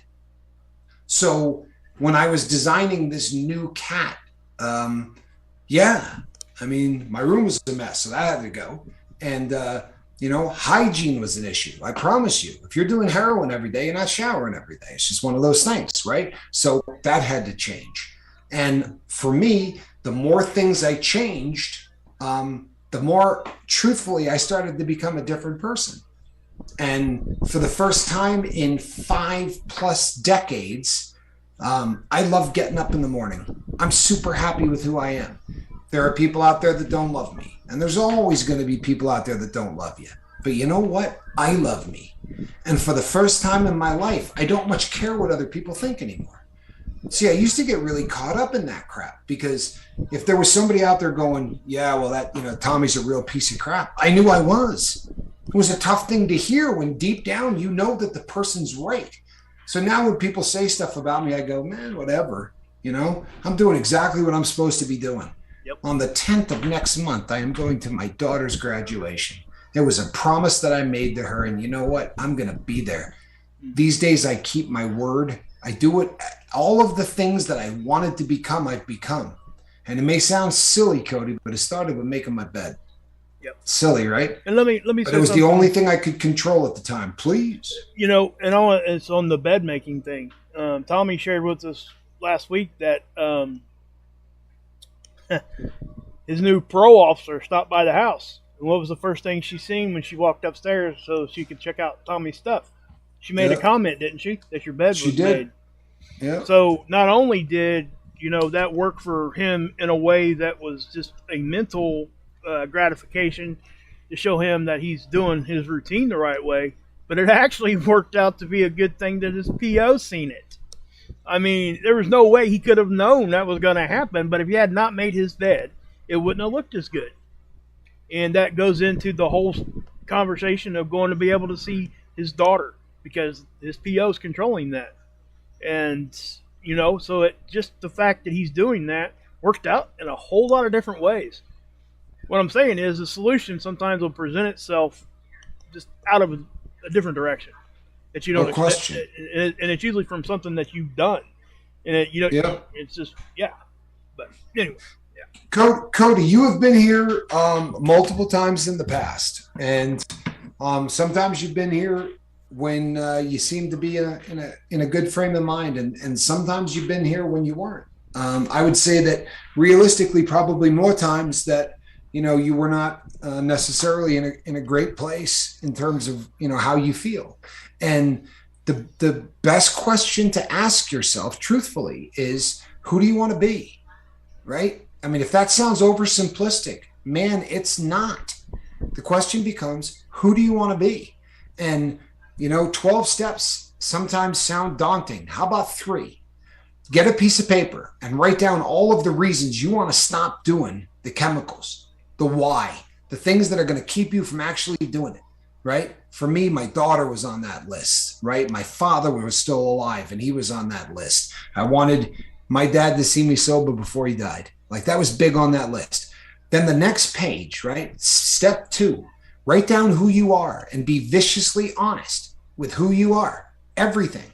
So when I was designing this new cat, I mean, my room was a mess, so that had to go. And, hygiene was an issue. I promise you, if you're doing heroin every day, you're not showering every day. It's just one of those things, right? So that had to change. And for me, the more things I changed, the more truthfully I started to become a different person. And for the first time in 5+ decades, I love getting up in the morning. I'm super happy with who I am. There are people out there that don't love me, and there's always going to be people out there that don't love you. But you know what? I love me. And for the first time in my life, I don't much care what other people think anymore. See, I used to get really caught up in that crap because if there was somebody out there going, yeah, well, Tommy's a real piece of crap, I knew I was. It was a tough thing to hear when deep down you know that the person's right. So now when people say stuff about me, I go, man, whatever. I'm doing exactly what I'm supposed to be doing. Yep. On the 10th of next month, I am going to my daughter's graduation. It was a promise that I made to her, and you know what? I'm going to be there. These days, I keep my word. I do it. All of the things that I wanted to become, I've become. And it may sound silly, Cody, but it started with making my bed. Yep. Silly, right? And let me. But it was the only thing I could control at the time. Please. It's on the bed making thing. Tommy shared with us last week that his new parole officer stopped by the house. And what was the first thing she seen when she walked upstairs so she could check out Tommy's stuff? She made a comment, didn't she? That your bed was made. Yeah. So not only did that work for him in a way that was just a mental gratification to show him that he's doing his routine the right way, but it actually worked out to be a good thing that his PO seen it. I mean, there was no way he could have known that was going to happen, but if he had not made his bed, it wouldn't have looked as good. And that goes into the whole conversation of going to be able to see his daughter because his PO is controlling that. And, so just the fact that he's doing that worked out in a whole lot of different ways. What I'm saying is the solution sometimes will present itself just out of a different direction that you don't expect. Question. And it's usually from something that you've done. And it's just, yeah. But anyway. Cody, you have been here multiple times in the past, and sometimes you've been here when you seem to be in a good frame of mind, and sometimes you've been here when you weren't. I would say that realistically, probably more times that you were not necessarily in a great place in terms of how you feel, and the best question to ask yourself, truthfully, is who do you want to be, right? I mean, if that sounds oversimplistic, man, it's not. The question becomes, who do you want to be? And, 12 steps sometimes sound daunting. How about 3? Get a piece of paper and write down all of the reasons you want to stop doing the chemicals, the why, the things that are going to keep you from actually doing it, right? For me, my daughter was on that list, right? My father was still alive and he was on that list. I wanted my dad to see me sober before he died. Like that was big on that list. Then the next page, right? Step 2, write down who you are and be viciously honest with who you are, everything,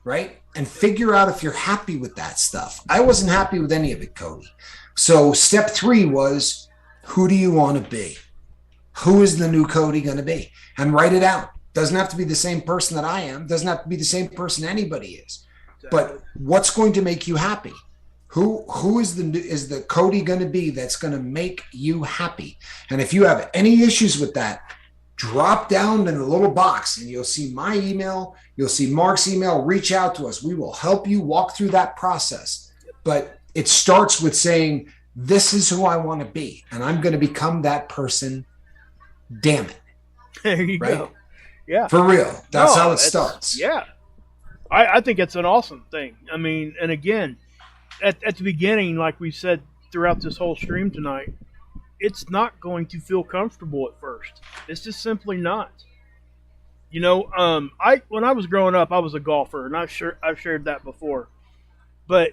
right? And figure out if you're happy with that stuff. I wasn't happy with any of it, Cody. So step 3 was, who do you want to be? Who is the new Cody going to be? And write it out. Doesn't have to be the same person that I am. Doesn't have to be the same person anybody is. But what's going to make you happy? Who is the Cody going to be that's going to make you happy? And if you have any issues with that, drop down in the little box and you'll see my email. You'll see Mark's email. Reach out to us. We will help you walk through that process. But it starts with saying, this is who I want to be. And I'm going to become that person. Damn it. There you go. Yeah. For real. That's how it starts. Yeah. I think it's an awesome thing. I mean, and again, at the beginning, like we said throughout this whole stream tonight, it's not going to feel comfortable at first. It's just simply not. When I was growing up, I was a golfer, and I've shared that before. But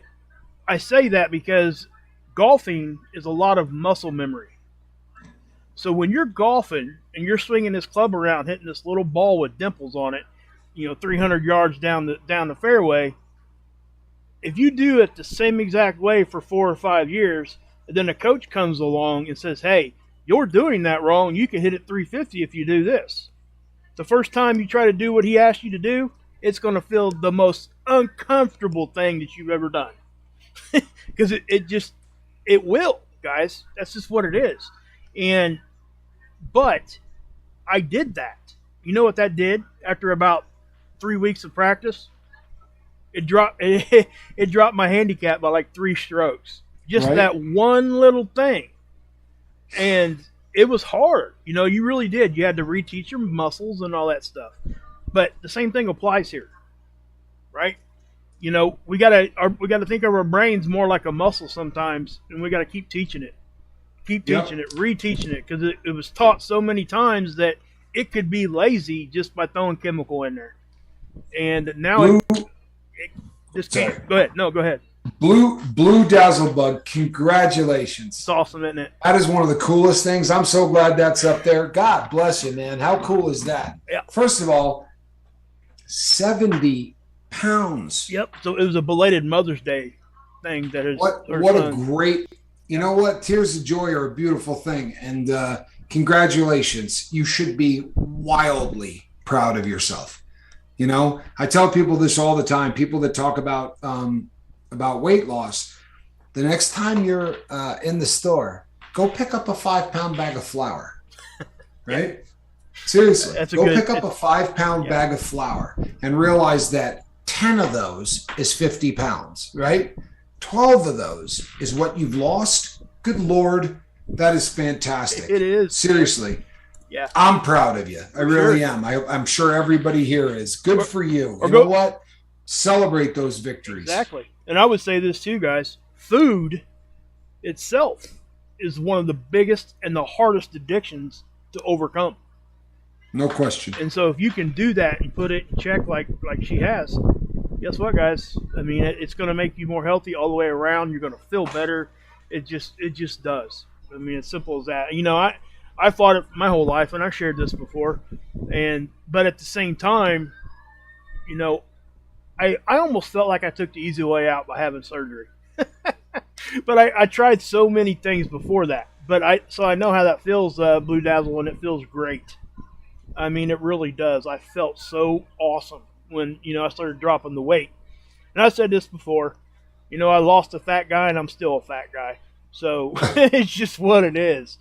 I say that because golfing is a lot of muscle memory. So when you're golfing and you're swinging this club around, hitting this little ball with dimples on it, 300 yards down the fairway, if you do it the same exact way for 4 or 5 years, And then a coach comes along and says, "Hey, you're doing that wrong. You can hit it 350 if you do this." The first time you try to do what he asked you to do, it's going to feel the most uncomfortable thing that you've ever done. Because it will, guys. That's just what it is. And, but I did that. You know what that did after about 3 weeks of practice? It dropped my handicap by like 3 strokes. Just Right. that one little thing. And it was hard. You really did. You had to reteach your muscles and all that stuff. But the same thing applies here, right? We gotta think of our brains more like a muscle sometimes, and we gotta keep Yep. teaching it, reteaching it, because it was taught so many times that it could be lazy just by throwing chemical in there. And now Blue, it just sorry. can't. Go ahead. No, go ahead. Blue Dazzlebug, congratulations. It's awesome, isn't it? That is one of the coolest things. I'm so glad that's up there. God bless you, man. How cool is that? Yeah. First of all, 70 pounds. Yep. So it was a belated Mother's Day thing that is. What a great, you know what? Tears of joy are a beautiful thing. And congratulations. You should be wildly proud of yourself. I tell people this all the time. People that talk about weight loss, the next time you're in the store, go pick up a 5-pound bag of flour, right? Seriously, go pick up a 5-pound bag of flour and realize that 10 of those is 50 pounds, right? 12 of those is what you've lost. Good Lord, that is fantastic. It is. Seriously. Yeah. I'm proud of you. I really am. I'm sure everybody here is. Good for you. You know what? Celebrate those victories. Exactly. And I would say this too, guys. Food itself is one of the biggest and the hardest addictions to overcome. No question. And so if you can do that and put it in check like she has, guess what, guys? I mean, it's going to make you more healthy all the way around. You're going to feel better. It just does. I mean, it's simple as that. I fought it my whole life, and I shared this before. But at the same time, I almost felt like I took the easy way out by having surgery. But I tried so many things before that. So I know how that feels, Blue Dazzle, and it feels great. I mean, it really does. I felt so awesome when, I started dropping the weight. And I said this before, I lost a fat guy and I'm still a fat guy. So it's just what it is.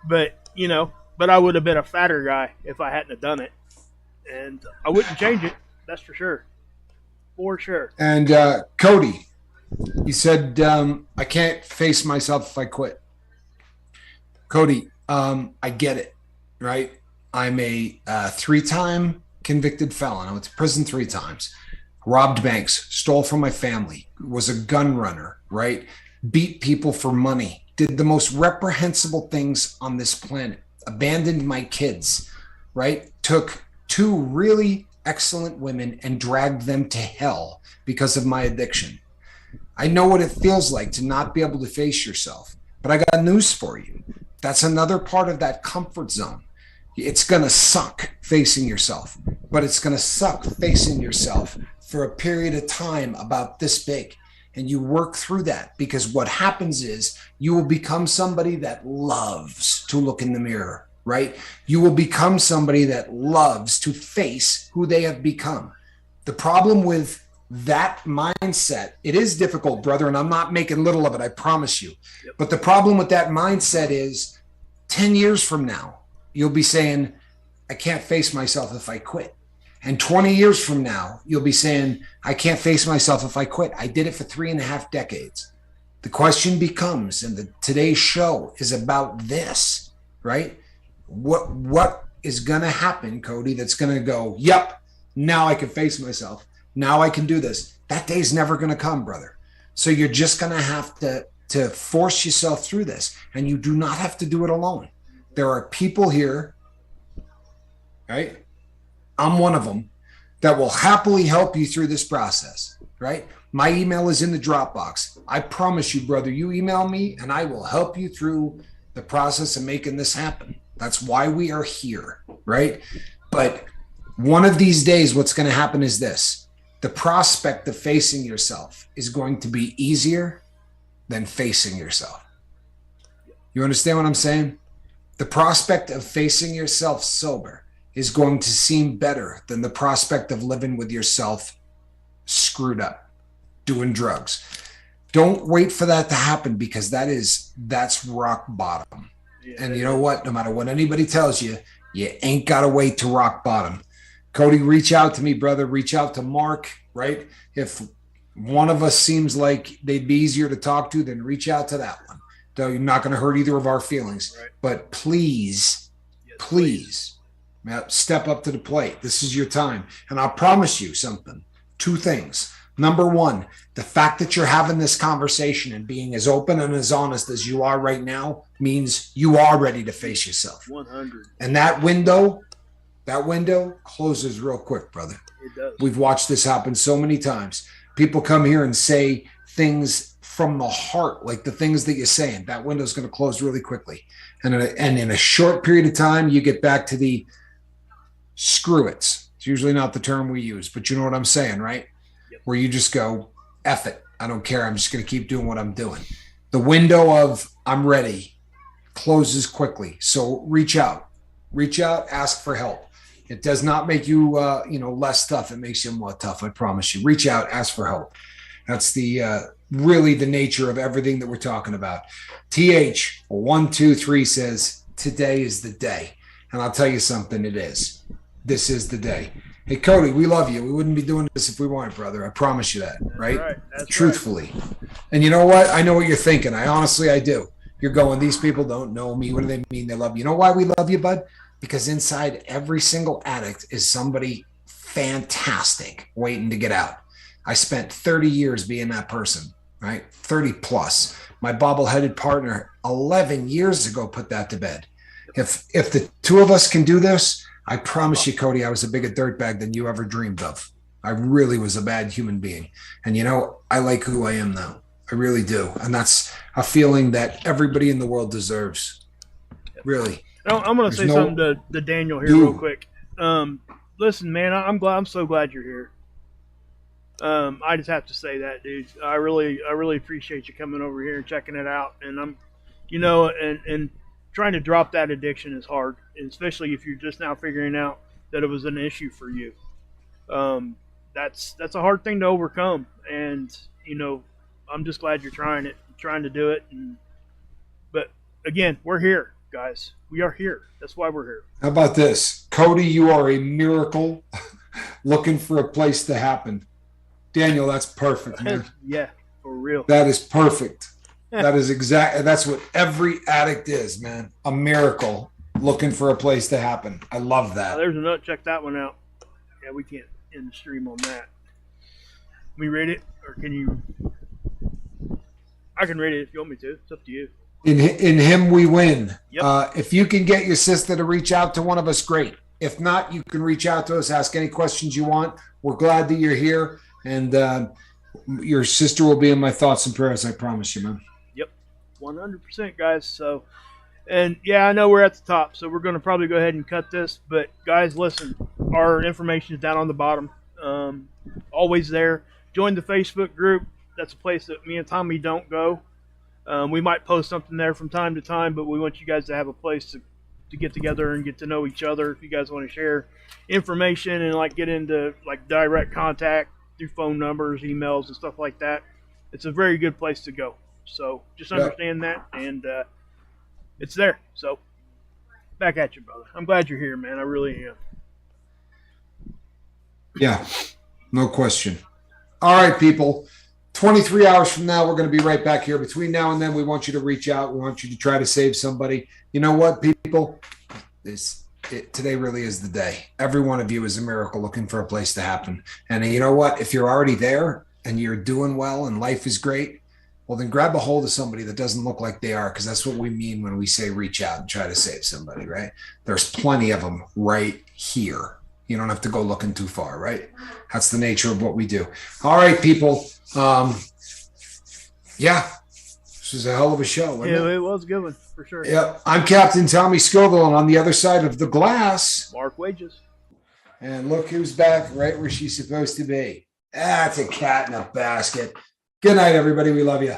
But I would have been a fatter guy if I hadn't have done it. And I wouldn't change it. That's for sure. For sure. And Cody, you said, I can't face myself if I quit. Cody, I get it, right? I'm a 3-time convicted felon. I went to prison 3 times. Robbed banks, stole from my family, was a gun runner, right? Beat people for money, did the most reprehensible things on this planet, abandoned my kids, right? Took 2 really excellent women and dragged them to hell because of my addiction. I know what it feels like to not be able to face yourself, but I got news for you. That's another part of that comfort zone. It's going to suck facing yourself, but it's going to suck facing yourself for a period of time about this big. And you work through that, because what happens is you will become somebody that loves to look in the mirror, right? You will become somebody that loves to face who they have become. The problem with that mindset, it is difficult, brother, and I'm not making little of it, I promise you. Yep. But the problem with that mindset is 10 years from now, you'll be saying, I can't face myself if I quit. And 20 years from now, you'll be saying, I can't face myself if I quit. I did it for 3.5 decades. The question becomes, and today's show is about this, right? What is going to happen, Cody, that's going to go, yep, now I can face myself. Now I can do this. That day's never going to come, brother. So you're just going to have to force yourself through this. And you do not have to do it alone. There are people here, right? I'm one of them, that will happily help you through this process, right? My email is in the Dropbox. I promise you, brother, you email me and I will help you through the process of making this happen. That's why we are here, right? But one of these days, what's going to happen is this. The prospect of facing yourself is going to be easier than facing yourself. You understand what I'm saying? The prospect of facing yourself sober is going to seem better than the prospect of living with yourself screwed up, doing drugs. Don't wait for that to happen, because that's rock bottom. Yeah, and you know what? No matter what anybody tells you, you ain't got to wait to rock bottom. Cody, reach out to me, brother. Reach out to Mark, right? If one of us seems like they'd be easier to talk to, then reach out to that one. Though you're not going to hurt either of our feelings. Right. But please, please step up to the plate. This is your time. And I'll promise you something. 2 things. Number 1, the fact that you're having this conversation and being as open and as honest as you are right now means you are ready to face yourself. 100. And that window closes real quick, brother. It does. We've watched this happen so many times. People come here and say things from the heart, like the things that you're saying. That window's going to close really quickly. And in a short period of time, you get back to the screw it's. It's usually not the term we use, but you know what I'm saying, right? Yep. Where you just go, F it. I don't care. I'm just going to keep doing what I'm doing. The window of I'm ready closes quickly. So reach out, ask for help. It does not make you, less tough. It makes you more tough. I promise you. Reach out, ask for help. That's the really the nature of everything that we're talking about. TH123 says today is the day, and I'll tell you something. It is. This is the day. Hey, Cody, we love you. We wouldn't be doing this if we weren't, brother. I promise you that, right? That's truthfully. Right. And you know what? I know what you're thinking. I do. You're going, these people don't know me. What do they mean they love you? You know why we love you, bud? Because inside every single addict is somebody fantastic waiting to get out. I spent 30 years being that person, right? 30 plus. My bobble-headed partner 11 years ago put that to bed. If the 2 of us can do this, I promise you, Cody, I was a bigger dirtbag than you ever dreamed of. I really was a bad human being. And I like who I am now. I really do. And that's a feeling that everybody in the world deserves. Really. I'm going to say something to Daniel here real quick. Listen, man, I'm so glad you're here. I just have to say that, dude. I really appreciate you coming over here and checking it out. And I'm, and trying to drop that addiction is hard, especially if you're just now figuring out that it was an issue for you. That's a hard thing to overcome. And, I'm just glad you're trying to do it. But again, we're here, guys. We are here. That's why we're here. How about this? Cody, you are a miracle looking for a place to happen. Daniel, that's perfect, man. Yeah, for real. That is perfect. That's what every addict is, man. A miracle looking for a place to happen. I love that. There's a note. Check that one out. Yeah, we can't end the stream on that. We read it, or can you? I can read it if you want me to. It's up to you. In him we win. Yep. If you can get your sister to reach out to one of us, great. If not, you can reach out to us, ask any questions you want. We're glad that you're here, and your sister will be in my thoughts and prayers. I promise you, man. 100%, guys. So, and yeah, I know we're at the top, so we're going to probably go ahead and cut this. But guys, listen, our information is down on the bottom. Always there. Join the Facebook group. That's a place that me and Tommy don't go. We might post something there from time to time, but we want you guys to have a place to get together and get to know each other. If you guys want to share information and get into direct contact through phone numbers, emails, and stuff like that, it's a very good place to go. So just understand that, and it's there. So back at you, brother. I'm glad you're here, man. I really am. Yeah, no question. All right, people. 23 hours from now, we're going to be right back here. Between now and then, we want you to reach out. We want you to try to save somebody. You know what, people? Today really is the day. Every one of you is a miracle looking for a place to happen. And you know what? If you're already there and you're doing well and life is great, well, then grab a hold of somebody that doesn't look like they are, because that's what we mean when we say reach out and try to save somebody, right? There's plenty of them right here. You don't have to go looking too far, right? That's the nature of what we do. All right, people. Yeah, this was a hell of a show, wasn't it? It was a good one, for sure. Yeah, I'm Captain Tommy Scoville, and on the other side of the glass, Mark Wages. And look who's back right where she's supposed to be. That's a cat in a basket. Good night, everybody. We love you.